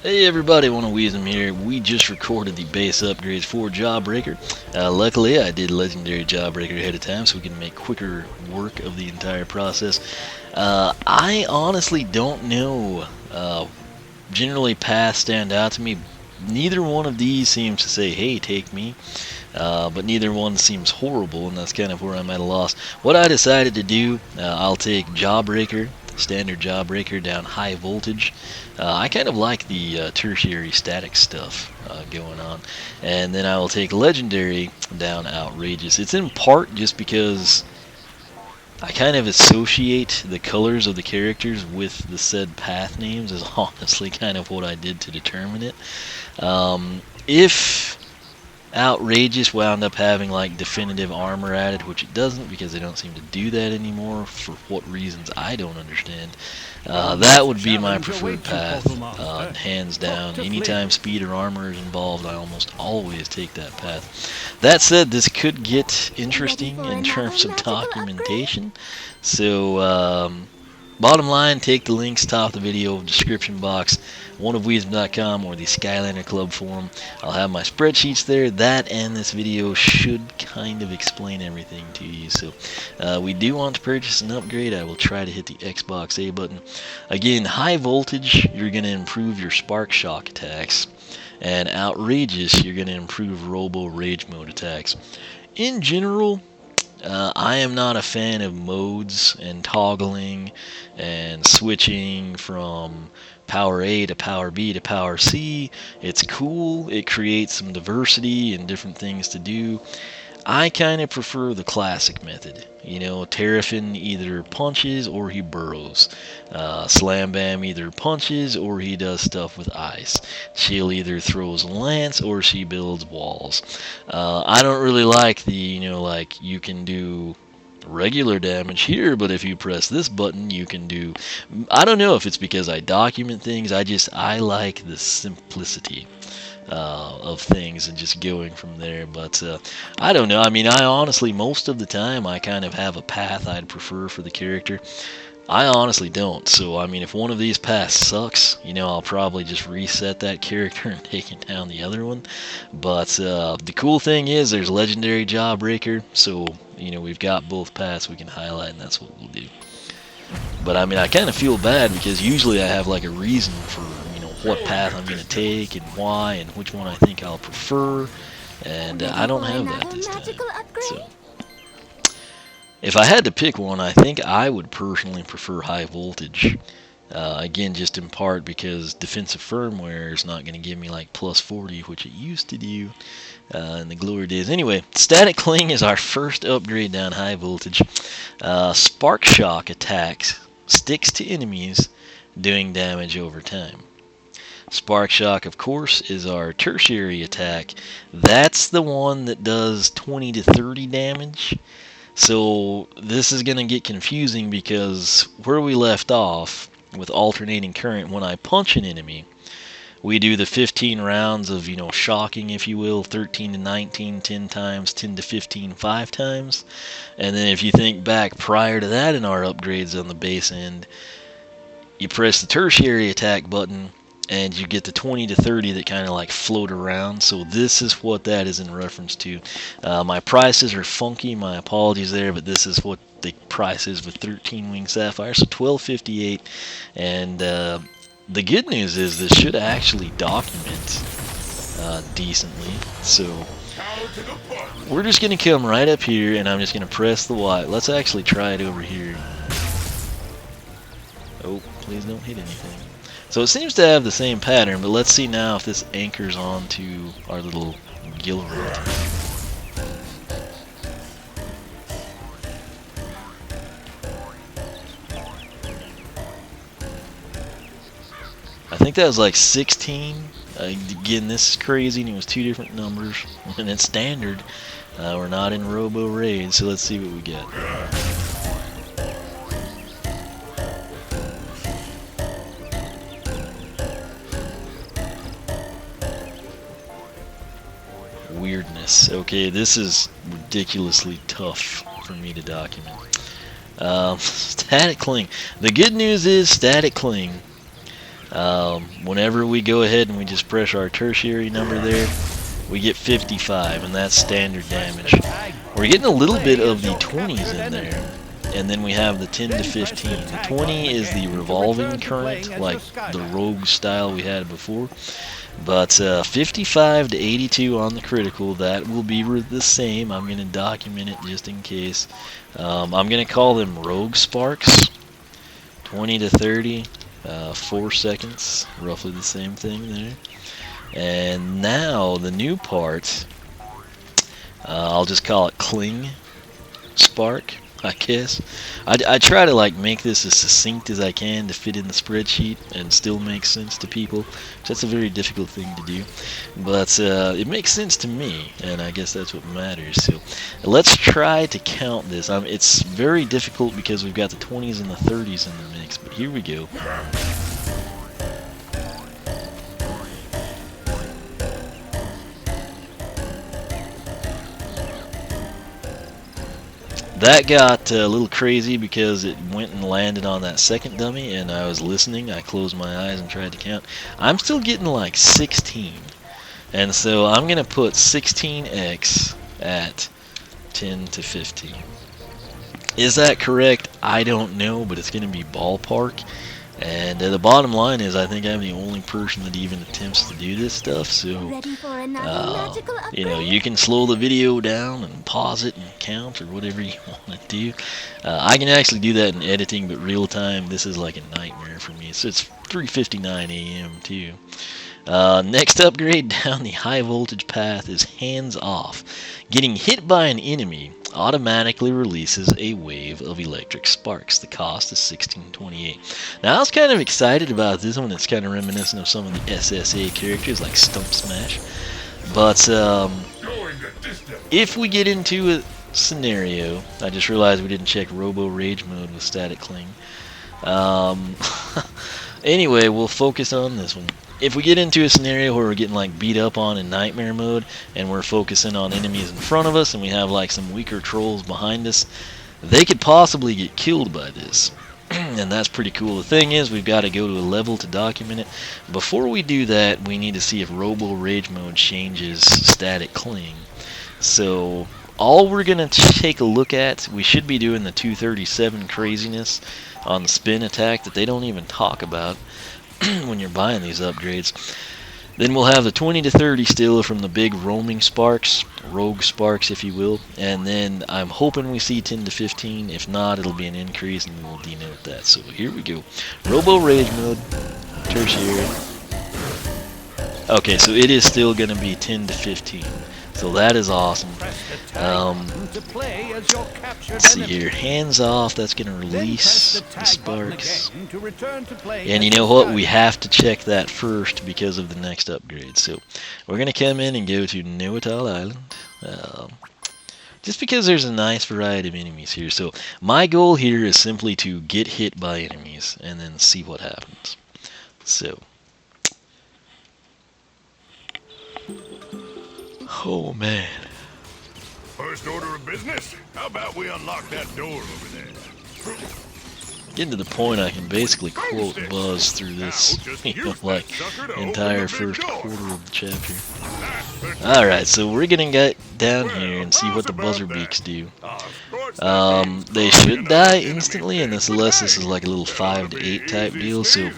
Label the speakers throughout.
Speaker 1: Hey everybody, One of Weezem here. We just recorded the base upgrades for Jawbreaker. Luckily, I did Legendary Jawbreaker ahead of time so we can make quicker work of the entire process. I honestly don't know. Generally, paths stand out to me. Neither one of these seems to say, hey, take me. But neither one seems horrible, and that's kind of where I'm at a loss. What I decided to do, I'll take Jawbreaker, standard Jawbreaker down high voltage. I kind of like the tertiary static stuff going on. And then I will take legendary down Out-Rage-Ous. It's in part just because I kind of associate the colors of the characters with the said path names is honestly kind of what I did to determine it. If Out-Rage-Ous wound up having like definitive armor added, which it doesn't because they don't seem to do that anymore for what reasons I don't understand. That would be my preferred path, hands down. Anytime speed or armor is involved, I almost always take that path. That said, this could get interesting in terms of documentation. So, bottom line, take the links top of the video, description box, oneofweezem.com or the Skylander Club forum. I'll have my spreadsheets there. That and this video should kind of explain everything to you. So we do want to purchase an upgrade. I will try to hit the Xbox A button. Again, high voltage, you're going to improve your spark shock attacks. And Out-Rage-Ous, you're going to improve Robo Rage mode attacks. In general, I am not a fan of modes and toggling and switching from power A to power B to power C. It's cool. It creates some diversity and different things to do. I kind of prefer the classic method. You know, Terrafin either punches or he burrows. Slam Bam either punches or he does stuff with ice. Chill either throws a lance or she builds walls. I don't really like the, like you can do regular damage here, but if you press this button you can do, I don't know if it's because I document things, I like the simplicity of things and just going from there. But I don't know. I mean, I honestly, most of the time, I kind of have a path I'd prefer for the character. I honestly don't. So, I mean, if one of these paths sucks, I'll probably just reset that character and take it down the other one. But the cool thing is there's Legendary Jawbreaker. So, we've got both paths we can highlight, and that's what we'll do. But, I mean, I kind of feel bad because usually I have, like, a reason for what path I'm going to take and why and which one I think I'll prefer, and I don't have that this time. So, if I had to pick one, I think I would personally prefer high voltage. Again, just in part because defensive firmware is not going to give me like plus 40, which it used to do in the glory days. Anyway, Static Cling is our first upgrade down high voltage. Spark Shock attacks, sticks to enemies, doing damage over time. Spark Shock, of course, is our tertiary attack. That's the one that does 20 to 30 damage. So this is going to get confusing because where we left off with alternating current, when I punch an enemy, we do the 15 rounds of, shocking, if you will, 13 to 19, 10 times, 10 to 15, 5 times. And then if you think back prior to that in our upgrades on the base end, you press the tertiary attack button, and you get the 20 to 30 that kind of like float around. So this is what that is in reference to. My prices are funky, my apologies there, but this is what the price is with 13 Wing Sapphire, so $12.58. And the good news is this should actually document decently. So we're just going to come right up here, and I'm just going to press the Y. Let's actually try it over here. Oh, please don't hit anything. So it seems to have the same pattern, but let's see now if this anchors onto our little Gilroot. I think that was like 16. Again, this is crazy, and it was two different numbers, and it's standard. We're not in Robo Rage, so let's see what we get. Weirdness. Okay, this is ridiculously tough for me to document. Static Cling. The good news is Static Cling Whenever we go ahead and we just press our tertiary number there, we get 55, and that's standard damage. We're getting a little bit of the 20s in there, and then we have the 10 to 15. The 20 is the revolving current, like the rogue style we had before. But 55 to 82 on the critical, that will be the same. I'm going to document it just in case. I'm going to call them rogue sparks. 20 to 30, 4 seconds, roughly the same thing there. And now the new part, I'll just call it cling spark, I guess. I try to like make this as succinct as I can to fit in the spreadsheet and still make sense to people. That's a very difficult thing to do, but it makes sense to me, and I guess that's what matters. So let's try to count this. It's very difficult because we've got the 20s and the 30s in the mix, but here we go. That got a little crazy because it went and landed on that second dummy, and I was listening. I closed my eyes and tried to count. I'm still getting like 16, and so I'm going to put 16x at 10 to 15. Is that correct? I don't know, but it's going to be ballpark. And the bottom line is, I think I'm the only person that even attempts to do this stuff, so, you know, you can slow the video down and pause it and count or whatever you want to do. I can actually do that in editing, but real time, this is like a nightmare for me. So it's 3:59 a.m. too. Next upgrade down the high voltage path is hands off. Getting hit by an enemy automatically releases a wave of electric sparks. The cost is $16.28. Now I was kind of excited about this one. It's kind of reminiscent of some of the SSA characters like Stump Smash. But if we get into a scenario, I just realized we didn't check Robo Rage mode with static cling. Anyway, we'll focus on this one. If we get into a scenario where we're getting like beat up on in nightmare mode and we're focusing on enemies in front of us and we have like some weaker trolls behind us, they could possibly get killed by this. And that's pretty cool. The thing is, we've got to go to a level to document it. Before we do that, we need to see if Robo Rage mode changes static cling. So all we're going to take a look at, we should be doing the 237 craziness on the spin attack that they don't even talk about when you're buying these upgrades. Then we'll have the 20 to 30 still from the big roaming sparks, rogue sparks if you will, and then I'm hoping we see 10 to 15. If not, it'll be an increase and we'll denote that. So here we go. Robo Rage mode, tertiary. Okay, so it is still going to be 10 to 15. So that is awesome. Let's see here. Hands off. That's going to release the sparks. And you know what? We have to check that first because of the next upgrade. So we're going to come in and go to Know-It-All Island. Just because there's a nice variety of enemies here. So my goal here is simply to get hit by enemies and then see what happens. So. Oh man.
Speaker 2: First order of business? How about we unlock that door over there?
Speaker 1: Getting to the point I can basically quote Buzz through this, you know, like entire first quarter of the chapter. Alright, so we're gonna get down here and see what the buzzer beaks do. They should die instantly, unless this is like a little 5 to 8 type deal, so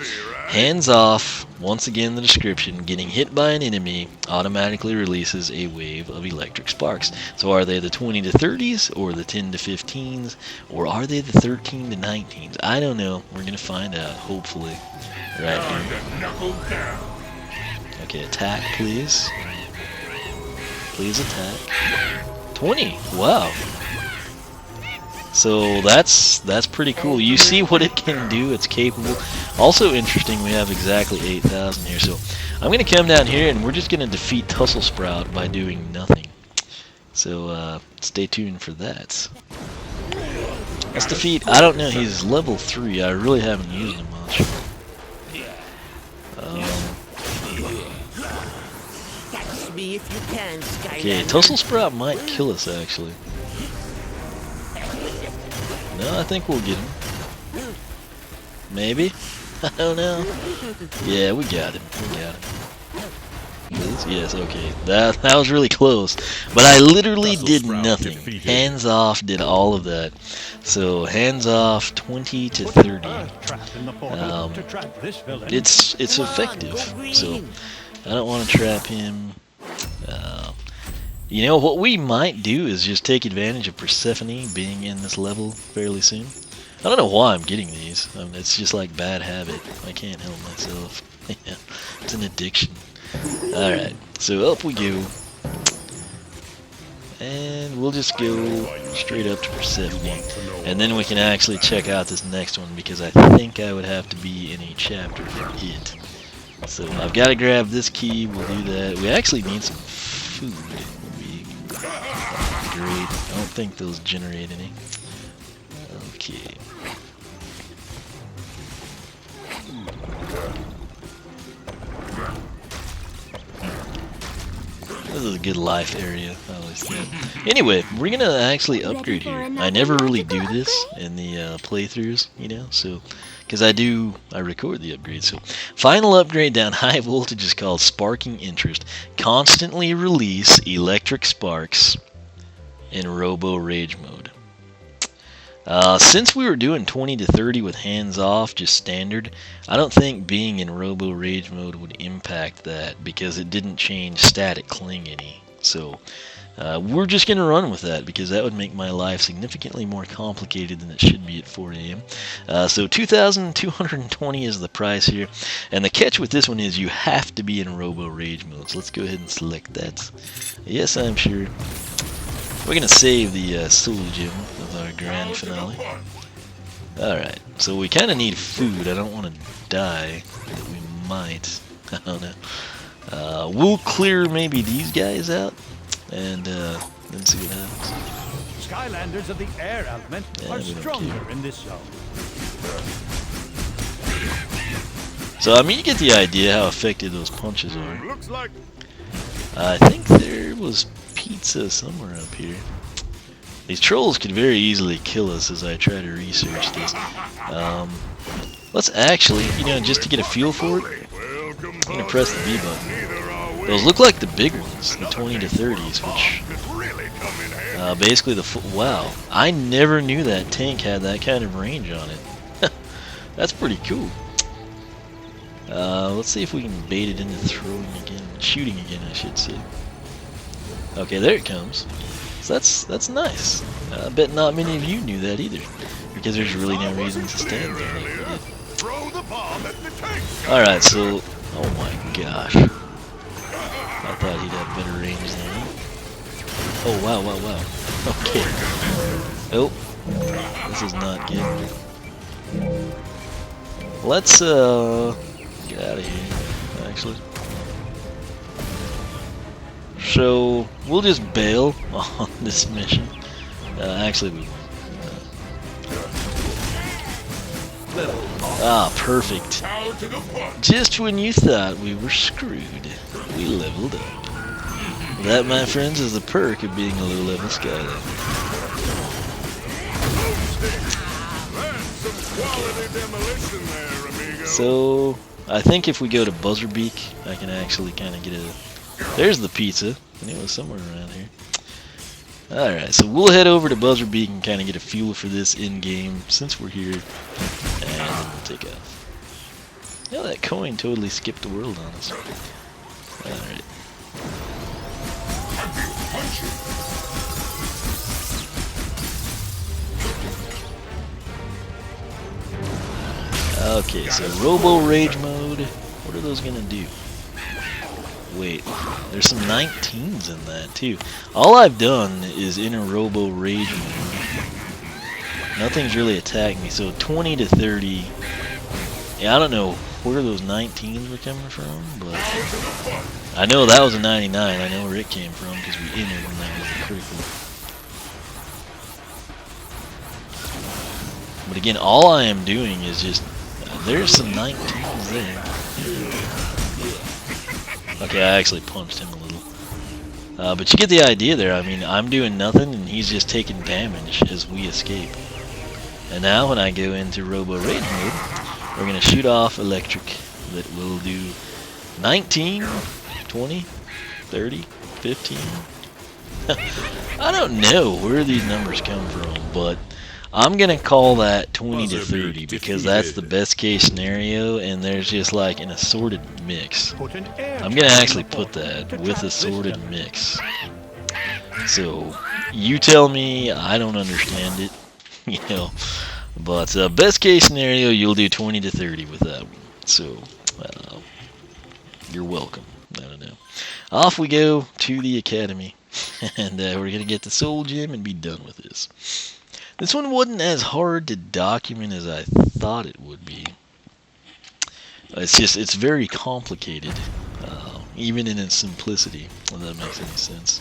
Speaker 1: hands off. Once again, the description: getting hit by an enemy automatically releases a wave of electric sparks. So are they the 20 to 30s, or the 10 to 15s, or are they the 13 to 19s? I don't know. We're going to find out, hopefully, right here. Okay, attack, please. Please attack. 20! Wow. So that's pretty cool. You see what it can do. It's capable. Also interesting, we have exactly 8,000 here. So I'm going to come down here and we're just going to defeat Tussle Sprout by doing nothing. So stay tuned for that. Let's defeat, I don't know, he's level 3. I really haven't used him much. Okay, Tussle Sprout might kill us actually. No, I think we'll get him. Maybe. Oh no. Yeah, we got him. We got him. Yes, okay. That was really close. But I literally did nothing. Hands off did all of that. So hands off 20 to 30. It's effective. So I don't want to trap him. You know what we might do is just take advantage of Persephone being in this level fairly soon. I don't know why I'm getting these. It's just like bad habit. I can't help myself. Yeah, it's an addiction. Alright, so up we go. And we'll just go straight up to Persephone. And then we can actually check out this next one because I think I would have to be in a chapter for it. So I've got to grab this key. We'll do that. We actually need some food. Would be great. I don't think those generate any. Okay. This is a good life area, I always think. Anyway, we're gonna actually upgrade here. I never really do this in the playthroughs, you know, so because I record the upgrades. So final upgrade down high voltage is called Sparking Interest. Constantly release electric sparks in Robo Rage mode. Since we were doing 20 to 30 with hands off, just standard, I don't think being in Robo Rage mode would impact that because it didn't change static cling any. So we're just going to run with that because that would make my life significantly more complicated than it should be at 4 a.m. So 2,220 is the price here. And the catch with this one is you have to be in Robo Rage mode. So let's go ahead and select that. Yes, I'm sure. We're going to save the Soul Gem of our grand finale. Alright, so we kind of need food. I don't want to die, but we might. I don't know. We'll clear maybe these guys out, and then see what happens.
Speaker 3: Skylanders of the air element are stronger in this zone.
Speaker 1: So, I mean, you get the idea how effective those punches are.
Speaker 2: Looks like
Speaker 1: I think there was pizza somewhere up here. These trolls could very easily kill us as I try to research this. Let's actually, you know, just to get a feel for it, I'm going to press the B button. Those look like the big ones, the 20 to 30s, which basically wow, I never knew that tank had that kind of range on it. That's pretty cool. Let's see if we can bait it into throwing again, shooting again, I should say. Okay, there it comes. So that's nice. I bet not many of you knew that either, because there's really no reason to stand there like we did. Alright, so, oh my gosh. I thought he'd have better range than me. Oh, wow, wow, wow. Okay. Oh, this is not good. Let's, get out of here, actually. So, we'll just bail on this mission. Actually, we won't. Perfect. Just when you thought we were screwed, we leveled up. That, my friends, is the perk of being a low-level Skylander. Okay. So, I think if we go to Buzzerbeak, I can actually kind of get a... There's the pizza, and it was somewhere around here. Alright, so we'll head over to Buzzerbeak and kind of get a feel for this in-game since we're here, and then we'll take off. Yeah, that coin totally skipped the world on us. Alright. Okay, so Robo Rage mode, what are those gonna do? Wait, there's some 19s in that too. All I've done is enter Robo Rage mode. Nothing's really attacked me, so 20 to 30. Yeah, I don't know where those 19s were coming from, but I know that was a 99. I know where it came from because we entered and that was a critical. But again, all I am doing is just, there's some 19s there. Okay, I actually punched him a little. But you get the idea there. I mean, I'm doing nothing and he's just taking damage as we escape. And now when I go into Robo Rage mode, We're going to shoot off electric that will do 19, 20, 30, 15. I don't know where these numbers come from, but I'm going to call that 20 to 30 because that's the best case scenario, and there's just like an assorted mix. I'm going to actually put that with assorted mix. So, you tell me, I don't understand it, you know, but best case scenario, you'll do 20 to 30 with that one. So, you're welcome. I don't know. Off we go to the academy, and we're going to get the soul gem and be done with this. This one wasn't as hard to document as I thought it would be. It's very complicated, even in its simplicity, if that makes any sense.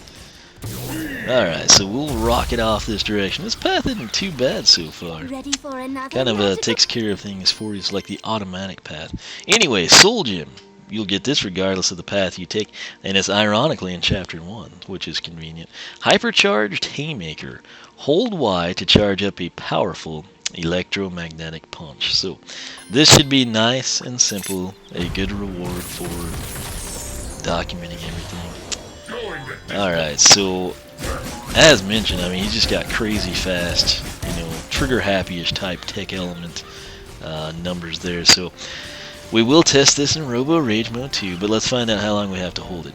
Speaker 1: Alright, so we'll rock it off this direction. This path isn't too bad so far.
Speaker 4: Ready for another
Speaker 1: Kind of takes care of things for you. It's like the automatic path. Anyway, Soul Gem. You'll get this regardless of the path you take, and it's ironically in Chapter 1, which is convenient. Hypercharged Haymaker. Hold Y to charge up a powerful electromagnetic punch. So, this should be nice and simple. A good reward for documenting everything. Alright, so as mentioned, I mean, he's just got crazy fast, you know, trigger happy-ish type tech element numbers there. So we will test this in Robo Rage mode too, but let's find out how long we have to hold it.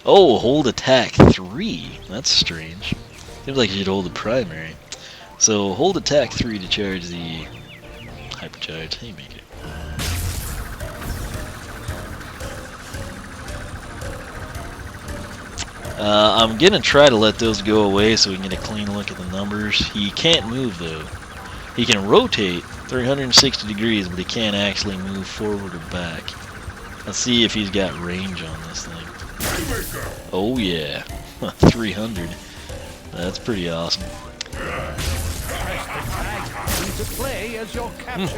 Speaker 1: Oh, hold attack 3. That's strange. Seems like you should hold the primary. So hold attack 3 to charge the hypercharged Haymaker. I'm gonna try to let those go away so we can get a clean look at the numbers. He can't move though. He can rotate 360 degrees, but he can't actually move forward or back. Let's see if he's got range on this thing. Oh yeah, 300. That's pretty awesome.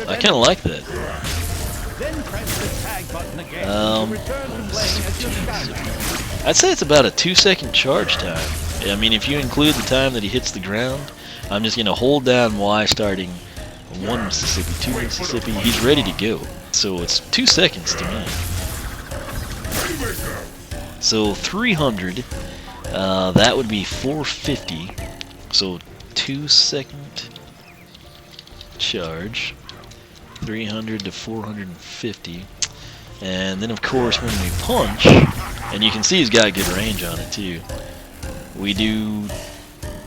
Speaker 1: I kind of like that.
Speaker 3: Then press the tag button again to return to playing as your Skylander.
Speaker 1: I'd say it's about a 2-second charge time. I mean, if you include the time that he hits the ground, I'm just going to hold down Y starting 1 Mississippi, 2 Mississippi. He's ready to go. So it's 2 seconds to me. So 300, that would be 450. So 2-second charge. 300 to 450. And then of course when we punch, and you can see he's got good range on it too, we do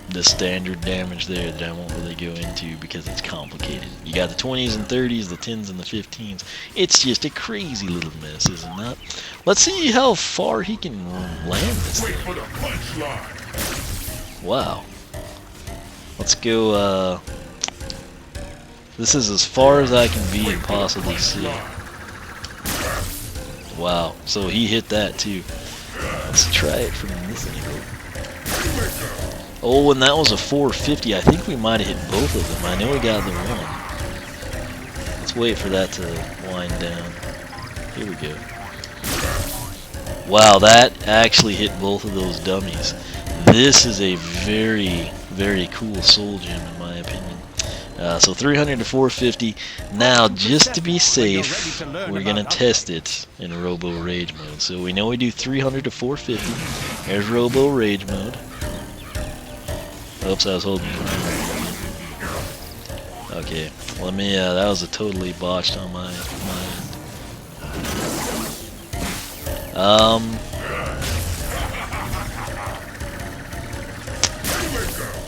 Speaker 1: the standard damage there that I won't really go into because it's complicated. You got the 20s and 30s, the 10s and the 15s. It's just a crazy little mess, isn't it? Let's see how far he can land this thing. Wow. Let's go, this is as far as I can be and possibly see. Wow, so he hit that too. Let's try it from this angle. Oh, and that was a 450. I think we might have hit both of them. I know we got the one. Let's wait for that to wind down. Here we go. Wow, that actually hit both of those dummies. This is a very, very cool soul gem in my opinion. So 300 to 450. Now, just to be safe, we're going to test it in Robo Rage mode. So we know we do 300 to 450. There's Robo Rage mode. Oops, I was holding primary. Okay, let me, that was a totally botched on my end.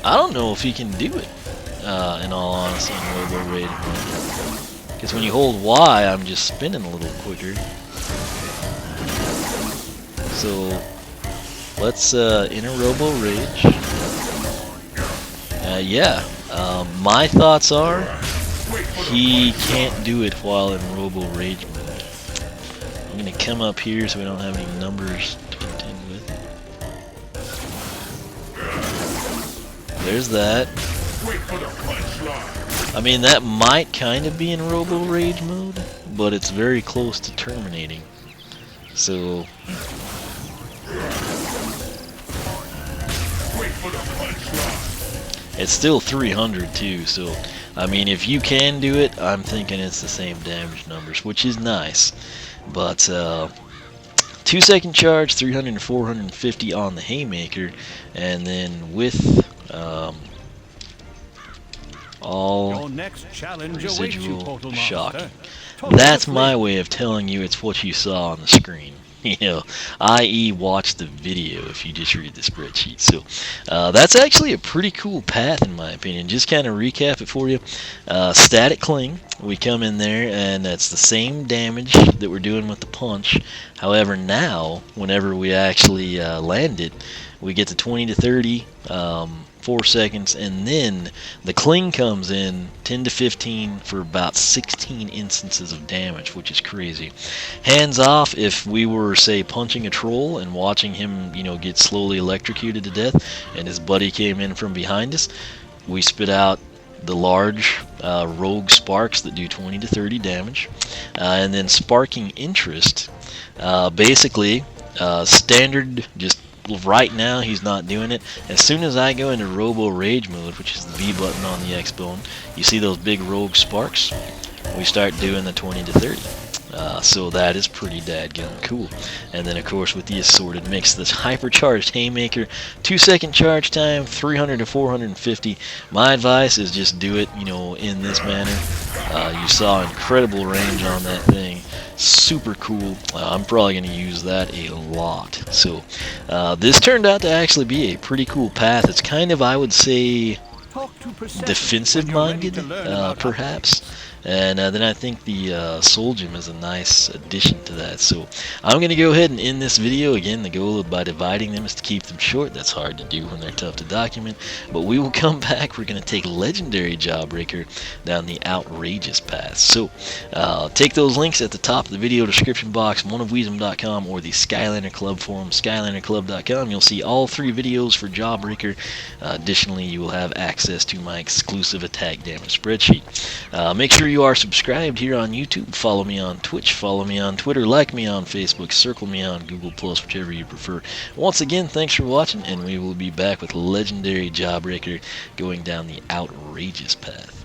Speaker 1: I don't know if he can do it. In all honesty, in Robo Rage mode. Because when you hold Y, I'm just spinning a little quicker. So, let's enter Robo Rage. Yeah, my thoughts are he can't do it while in Robo Rage mode. I'm going to come up here so we don't have any numbers to contend with. There's that. I mean, that might kind of be in Robo Rage mode, but it's very close to terminating. So it's still 300 too, so I mean, if you can do it, I'm thinking it's the same damage numbers, which is nice. But 2-second charge, 300 and 450 on the haymaker, and then with all
Speaker 3: Your next challenge awaits you,
Speaker 1: residual
Speaker 3: Portal
Speaker 1: shocking.
Speaker 3: Master. Total
Speaker 1: That's
Speaker 3: flame.
Speaker 1: my way of telling you it's what you saw on the screen. You know, i.e. watch the video if you just read the spreadsheet. So that's actually a pretty cool path in my opinion. Just kind of recap it for you. Static cling, we come in there and that's the same damage that we're doing with the punch. However, now whenever we actually land it, we get to 20 to 30 4 seconds, and then the cling comes in 10 to 15 for about 16 instances of damage, which is crazy. Hands off, if we were, say, punching a troll and watching him, you know, get slowly electrocuted to death, and his buddy came in from behind us, we spit out the large rogue sparks that do 20 to 30 damage, and then sparking interest, basically standard, just right now he's not doing it. As soon as I go into Robo Rage mode, which is the B button on the X bone, you see those big rogue sparks, we start doing the 20 to 30. So that is pretty dadgum cool. And then of course with the assorted mix, this hypercharged haymaker, 2-second charge time, 300 to 450. My advice is just do it, you know, in this manner. You saw incredible range on that thing. Super cool. I'm probably going to use that a lot. So this turned out to actually be a pretty cool path. It's kind of, I would say, defensive minded, perhaps. And then I think the Soul Gem is a nice addition to that. So I'm going to go ahead and end this video. Again, the goal by dividing them is to keep them short. That's hard to do when they're tough to document. But we will come back. We're going to take Legendary Jawbreaker down the Out-Rage-Ous path. So take those links at the top of the video description box, oneofweezem.com, or the Skylander Club forum, skylanderclub.com. You'll see all 3 videos for Jawbreaker. Additionally, you will have access to my exclusive attack damage spreadsheet. Make sure you are subscribed here on YouTube. Follow me on Twitch. Follow me on Twitter. Like me on Facebook. Circle me on Google+, whichever you prefer. Once again, thanks for watching, and we will be back with Legendary Jawbreaker going down the Out-Rage-Ous path.